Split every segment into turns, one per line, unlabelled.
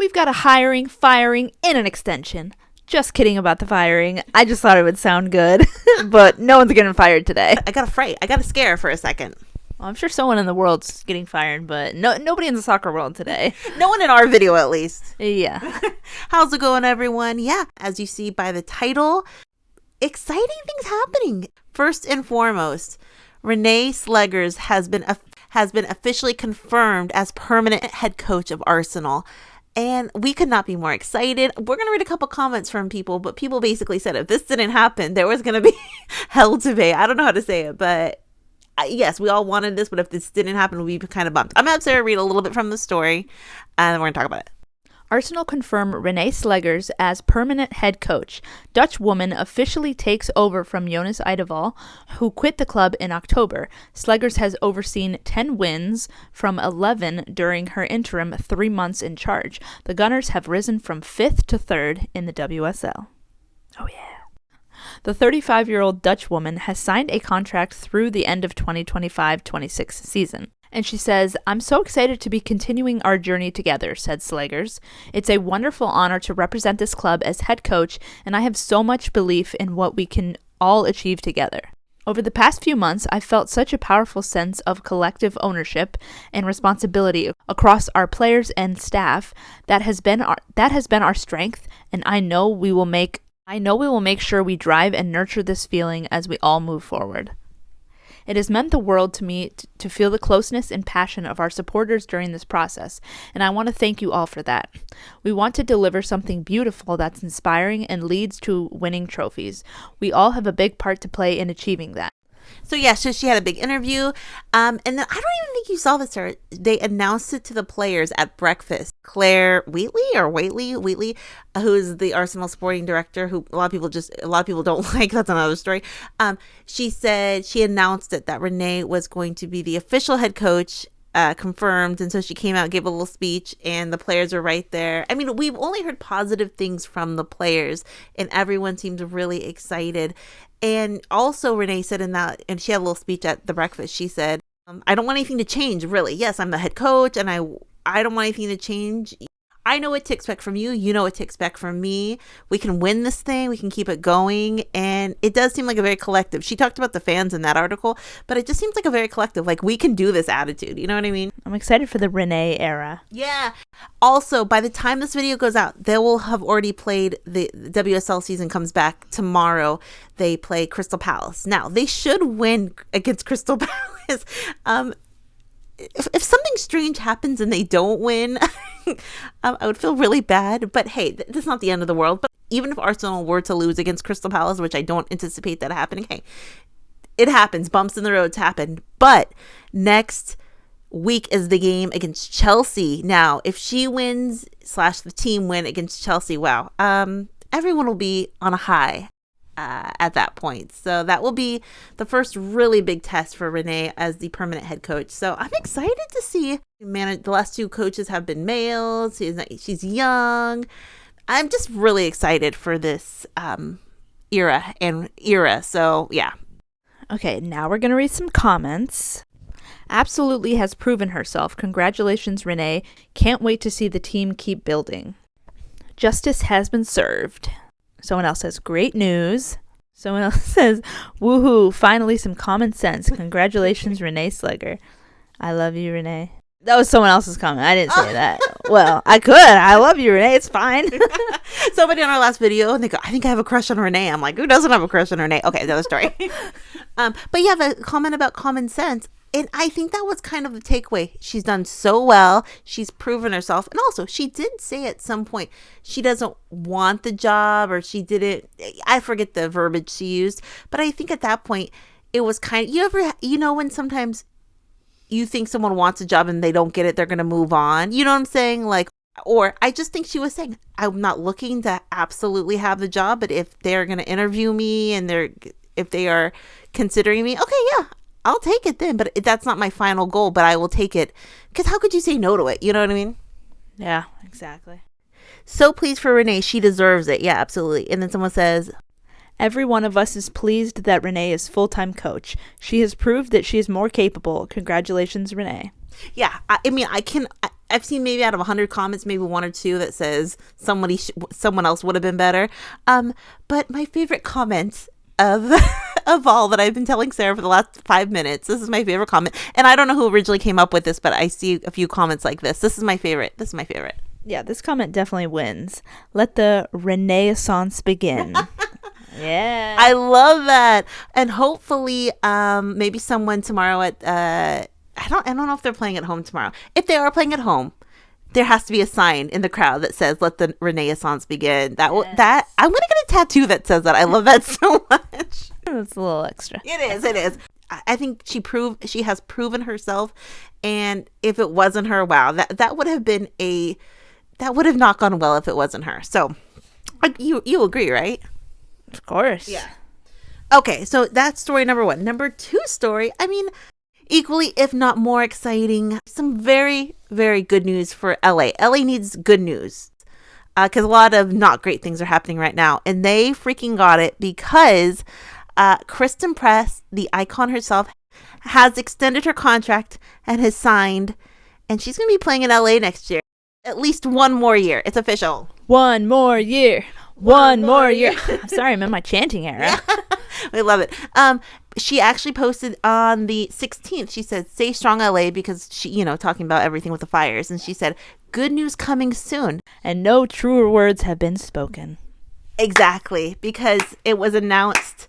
We've got a hiring, firing, and an extension. Just kidding about the firing. I just thought it would sound good. But no one's getting fired today.
I got a fright. I got a scare for a second.
Well, I'm sure someone in the world's getting fired, but nobody in the soccer world today.
No one in our video, at least.
Yeah.
How's it going, everyone? Yeah, as you see by the title, exciting things happening. First and foremost, Renée Slegers has been officially confirmed as permanent head coach of Arsenal. And we could not be more excited. We're going to read a couple comments from people, but people basically said if this didn't happen, there was going to be hell to pay. I don't know how to say it, but yes, we all wanted this, but if this didn't happen, we'd be kind of bummed. I'm going to read a little bit from the story, and then we're going to talk about it.
Arsenal confirm Renée Slegers as permanent head coach. Dutch woman officially takes over from Jonas Eidevall, who quit the club in October. Slegers has overseen 10 wins from 11 during her interim 3 months in charge. The Gunners have risen from 5th to 3rd in the WSL. Oh yeah. The 35-year-old Dutch woman has signed a contract through the end of 2025-26 season. And she says, "I'm so excited to be continuing our journey together," said Slegers. "It's a wonderful honor to represent this club as head coach, and I have so much belief in what we can all achieve together. Over the past few months, I've felt such a powerful sense of collective ownership and responsibility across our players and staff. That has been our strength, and I know we will make sure we drive and nurture this feeling as we all move forward. It has meant the world to me to feel the closeness and passion of our supporters during this process, and I want to thank you all for that. We want to deliver something beautiful that's inspiring and leads to winning trophies. We all have a big part to play in achieving that."
So yeah, so she had a big interview, and then I don't even think you saw this, Sarah. They announced it to the players at breakfast. Clare Wheatley, who is the Arsenal Sporting Director, who a lot of people don't like. That's another story. She said she announced it that Renee was going to be the official head coach. Confirmed, and so she came out, gave a little speech, and the players were right there. I mean, we've only heard positive things from the players, and everyone seems really excited. And also, Renee said in that, and she had a little speech at the breakfast, she said, "I don't want anything to change, really. Yes, I'm the head coach, and I don't want anything to change. I know what to expect from you. You know what to expect from me. We can win this thing. We can keep it going." And it does seem like a very collective. She talked about the fans in that article, but it just seems like a very collective, like we can do this attitude. You know what I mean?
I'm excited for the Renee era.
Yeah. Also, by the time this video goes out, they will have already played. The WSL season comes back tomorrow. They play Crystal Palace. Now, they should win against Crystal Palace. If something strange happens and they don't win, I would feel really bad. But hey, that's not the end of the world. But even if Arsenal were to lose against Crystal Palace, which I don't anticipate that happening, hey, it happens. Bumps in the roads happen. But next week is the game against Chelsea. Now, if she wins / the team win against Chelsea, wow, everyone will be on a high at that point. So that will be the first really big test for Renee as the permanent head coach. So I'm excited to see. The last 2 coaches have been males. She's young. I'm just really excited for this era. So yeah.
Okay, now we're going to read some comments. "Absolutely has proven herself. Congratulations, Renee. Can't wait to see the team keep building. Justice has been served." Someone else says, "Great news." Someone else says, "Woohoo, finally some common sense. Congratulations, Renée Slegers." I love you, Renee. That was someone else's comment. I didn't say that. Well, I could. I love you, Renee. It's fine.
Somebody on our last video, and they go, "I think I have a crush on Renee." I'm like, who doesn't have a crush on Renee? Okay, another story. But yeah, the comment about common sense. And I think that was kind of the takeaway. She's done so well. She's proven herself. And also, she did say at some point she doesn't want the job, or she didn't. I forget the verbiage she used. But I think at that point, it was kind of, when sometimes you think someone wants a job and they don't get it, they're going to move on. You know what I'm saying? Or I just think she was saying, I'm not looking to absolutely have the job, but if they're going to interview me and if they are considering me, okay, yeah, I'll take it then, but that's not my final goal, but I will take it, because how could you say no to it? You know what I mean?
Yeah, exactly.
So pleased for Renee. She deserves it. Yeah, absolutely. And then someone says,
"Every one of us is pleased that Renee is full-time coach. She has proved that she is more capable. Congratulations, Renee."
Yeah, I've seen maybe out of 100 comments, maybe one or two that says someone else would have been better. But my favorite comment of of all that I've been telling Sarah for the last 5 minutes, this is my favorite comment. And I don't know who originally came up with this, but I see a few comments like this. This is my favorite.
Yeah, this comment definitely wins. Let the Renéessance begin. Yeah.
I love that. And hopefully, maybe someone tomorrow at I don't know if they're playing at home tomorrow. If they are playing at home, there has to be a sign in the crowd that says "Let the Renéessance begin." That I'm gonna get a tattoo that says that. I love that so much.
That's a little extra.
It is. I think she has proven herself, and if it wasn't her, wow, that would have not gone well if it wasn't her. So, you agree, right?
Of course.
Yeah. Okay, so that's story number 1. Number 2 story, I mean, equally, if not more exciting, some very, very good news for LA. LA needs good news because a lot of not great things are happening right now. And they freaking got it because Christen Press, the icon herself, has extended her contract and has signed. And she's going to be playing in LA next year. At least one more year. It's official.
One more year. One more year. I'm sorry, I'm in my chanting era.
Yeah. I love it. She actually posted on the 16th. She said, "Stay strong, LA," because she, talking about everything with the fires. And she said, "Good news coming soon."
And no truer words have been spoken.
Exactly. Because it was announced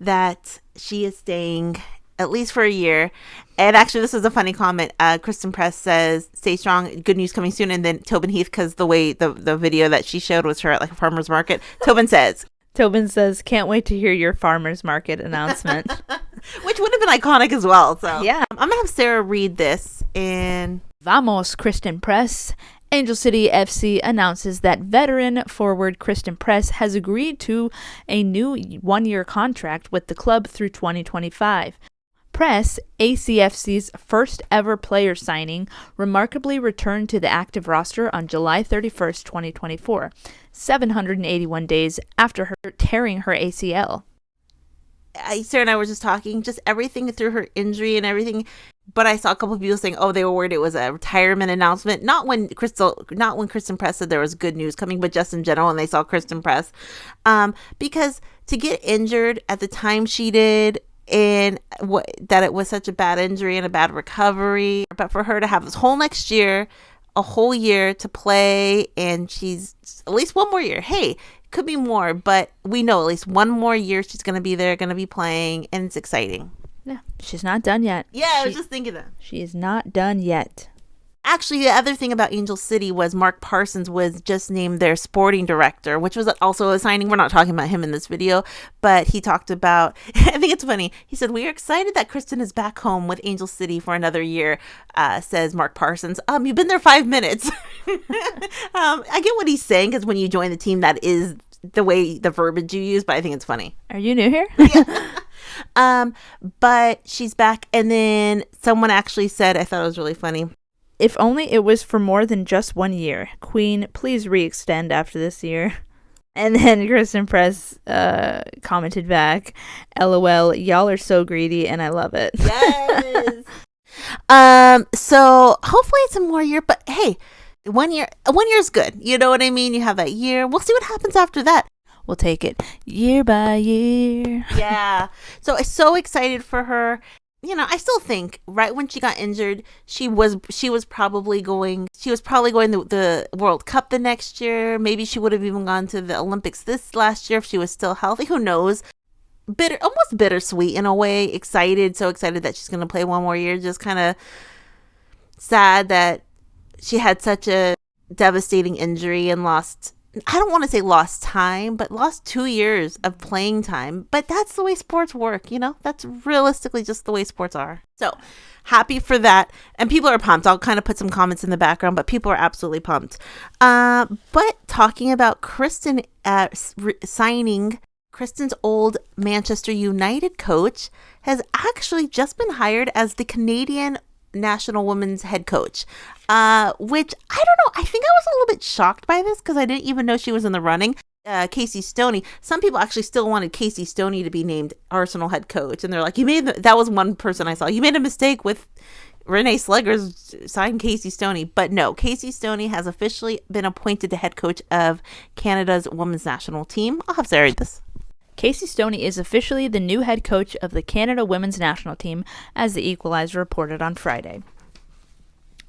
that she is staying at least for a year. And actually, this was a funny comment. Christen Press says, "Stay strong, good news coming soon." And then Tobin Heath, because the way the video that she showed was her at like a farmer's market. Tobin says,
"Can't wait to hear your farmer's market announcement."
Which would have been iconic as well. So
yeah.
I'm going to have Sarah read this. And
Vamos, Christen Press. Angel City FC announces that veteran forward Christen Press has agreed to a new 1-year contract with the club through 2025. Press, ACFC's first ever player signing, remarkably returned to the active roster on July 31st, 2024, 781 days after her tearing her ACL.
Sarah and I were just talking, just everything through her injury and everything. But I saw a couple of people saying, they were worried it was a retirement announcement. Not when Christen Press said there was good news coming, but just in general when they saw Christen Press. Because to get injured at the time she did, and that it was such a bad injury and a bad recovery, but for her to have this whole next year, a whole year to play, and she's at least one more year. Hey, could be more, but we know at least one more year she's going to be there, going to be playing, and it's exciting.
Yeah, she's not done yet.
Yeah, I was just thinking that.
She is not done yet.
Actually, the other thing about Angel City was Marc Parsons was just named their sporting director, which was also a signing. We're not talking about him in this video, but he talked about, I think it's funny. He said, "We are excited that Christen is back home with Angel City for another year," says Marc Parsons. You've been there 5 minutes. I get what he's saying, because when you join the team, that is the verbiage you use, but I think it's funny.
Are you new here?
Yeah. But she's back. And then someone actually said, I thought it was really funny,
"If only it was for more than just 1 year. Queen, please re-extend after this year." And then Christen Press commented back, "LOL, y'all are so greedy and I love it."
Yes. So hopefully it's a more year, but hey, 1 year is good. You know what I mean? You have that year. We'll see what happens after that.
We'll take it year by year.
Yeah. So I'm so excited for her. I still think right when she got injured, she was probably going to the World Cup the next year. Maybe she would have even gone to the Olympics this last year if she was still healthy. Who knows? Almost bittersweet in a way. So excited that she's going to play one more year. Just kind of sad that she had such a devastating injury and lost, I don't want to say lost time, but lost 2 years of playing time. But that's the way sports work, That's realistically just the way sports are. So happy for that. And people are pumped. I'll kind of put some comments in the background, but people are absolutely pumped. But talking about Christen signing, Christen's old Manchester United coach has actually just been hired as the Canadian national women's head coach, which I don't know. I think I was a little bit shocked by this because I didn't even know she was in the running. Casey Stoney. Some people actually still wanted Casey Stoney to be named Arsenal head coach, and they're like, that was one person I saw. You made a mistake with Renée Slegers signed Casey Stoney. But no, Casey Stoney has officially been appointed the head coach of Canada's women's national team. I'll have to read this.
Casey Stoney is officially the new head coach of the Canada women's national team, as the Equalizer reported on Friday.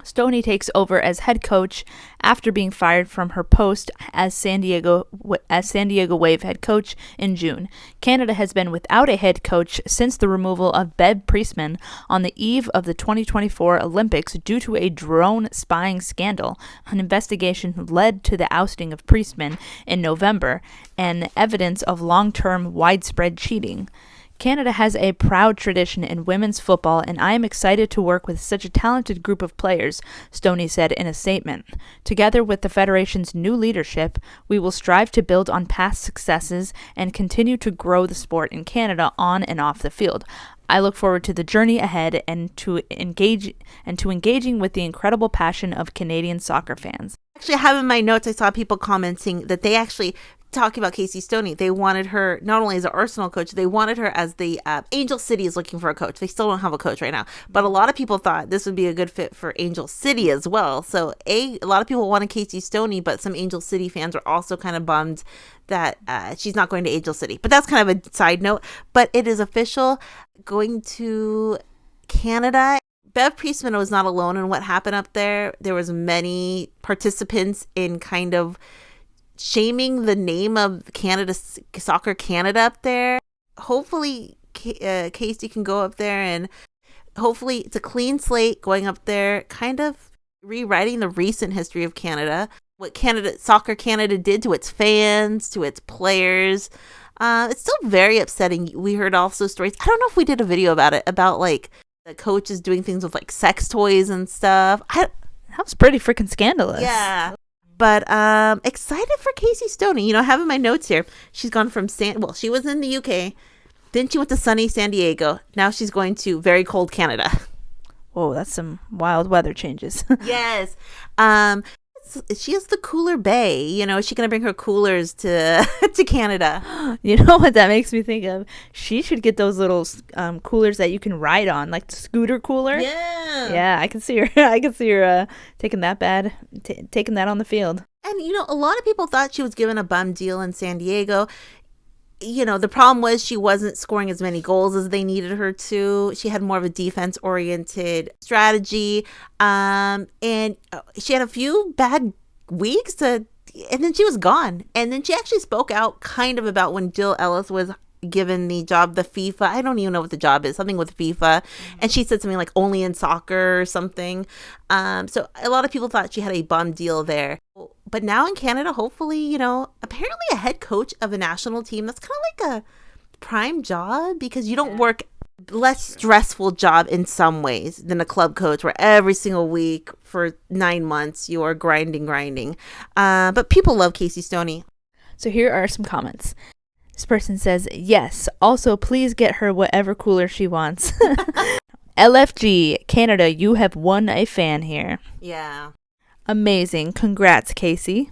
Stoney takes over as head coach after being fired from her post as San Diego Wave head coach in June. Canada has been without a head coach since the removal of Bev Priestman on the eve of the 2024 Olympics due to a drone spying scandal. An investigation led to the ousting of Priestman in November and evidence of long-term widespread cheating. Canada has a proud tradition in women's football, and I am excited to work with such a talented group of players, Stoney said in a statement. Together with the Federation's new leadership, we will strive to build on past successes and continue to grow the sport in Canada on and off the field. I look forward to the journey ahead and to engaging with the incredible passion of Canadian soccer fans.
Actually, I have in my notes, I saw people commenting that they actually talking about Casey Stoney. They wanted her not only as an Arsenal coach, they wanted her as the Angel City is looking for a coach. They still don't have a coach right now, but a lot of people thought this would be a good fit for Angel City as well. So a lot of people wanted Casey Stoney, but some Angel City fans are also kind of bummed that she's not going to Angel City. But that's kind of a side note. But it is official, going to Canada. Bev Priestman was not alone in what happened up there. There was many participants in kind of shaming the name of Canada, Soccer Canada up there. Hopefully Casey can go up there, and hopefully it's a clean slate going up there, kind of rewriting the recent history of Canada, what Soccer Canada did to its fans, to its players. It's still very upsetting. We heard also stories, I don't know if we did a video about it, about like the coaches doing things with like sex toys and stuff.
That was pretty freaking scandalous.
Yeah. But excited for Casey Stoney. You know, having my notes here. She's gone from she was in the UK. Then she went to sunny San Diego. Now she's going to very cold Canada.
Whoa, that's some wild weather changes.
Yes. She has the cooler bay. You know, she's going to bring her coolers to Canada.
You know what that makes me think of? She should get those little coolers that you can ride on, like the scooter cooler.
Yeah.
Yeah, I can see her. I can see her taking that on the field.
And, you know, a lot of people thought she was given a bum deal in San Diego. You know, the problem was she wasn't scoring as many goals as they needed her to. She had more of a defense-oriented strategy. And she had a few bad weeks, and then she was gone. And then she actually spoke out kind of about when Jill Ellis was given the job, the FIFA. I don't even know what the job is, something with FIFA. And she said something like only in soccer or something. So a lot of people thought she had a bum deal there. But now in Canada, hopefully, you know, apparently a head coach of a national team, that's kind of like a prime job, because you don't work less stressful job in some ways than a club coach where every single week for 9 months you are grinding. But people love Casey Stoney.
So here are some comments. This person says, yes, also please get her whatever cooler she wants. LFG, Canada, you have won a fan here.
Yeah.
Amazing. Congrats, Casey.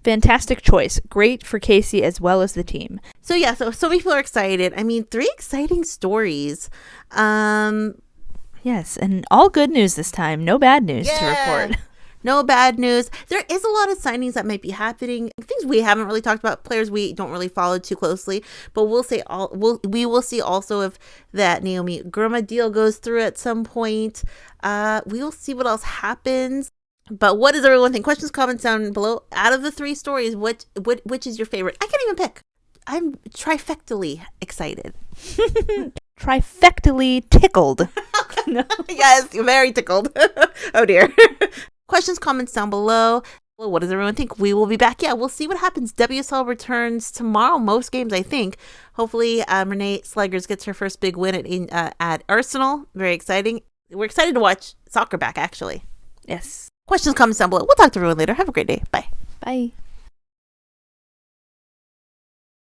Fantastic choice. Great for Casey as well as the team.
So yeah, so many people are excited. I mean, 3 exciting stories.
Yes, and all good news this time. No bad news to report.
No bad news. There is a lot of signings that might be happening. Things we haven't really talked about. Players we don't really follow too closely. But we will see also if that Naomi Girma deal goes through at some point. We will see what else happens. But what does everyone think? Questions, comments down below. Out of the 3 stories, which is your favorite? I can't even pick. I'm trifectally excited.
Trifectally tickled.
Yes, you're very tickled. Oh dear. Questions, comments down below. Well, what does everyone think? We will be back. Yeah, we'll see what happens. WSL returns tomorrow. Most games, I think. Hopefully, Renée Slegers gets her first big win at Arsenal. Very exciting. We're excited to watch soccer back, actually.
Yes.
Questions, comments down below. We'll talk to everyone later. Have a great day. Bye.
Bye.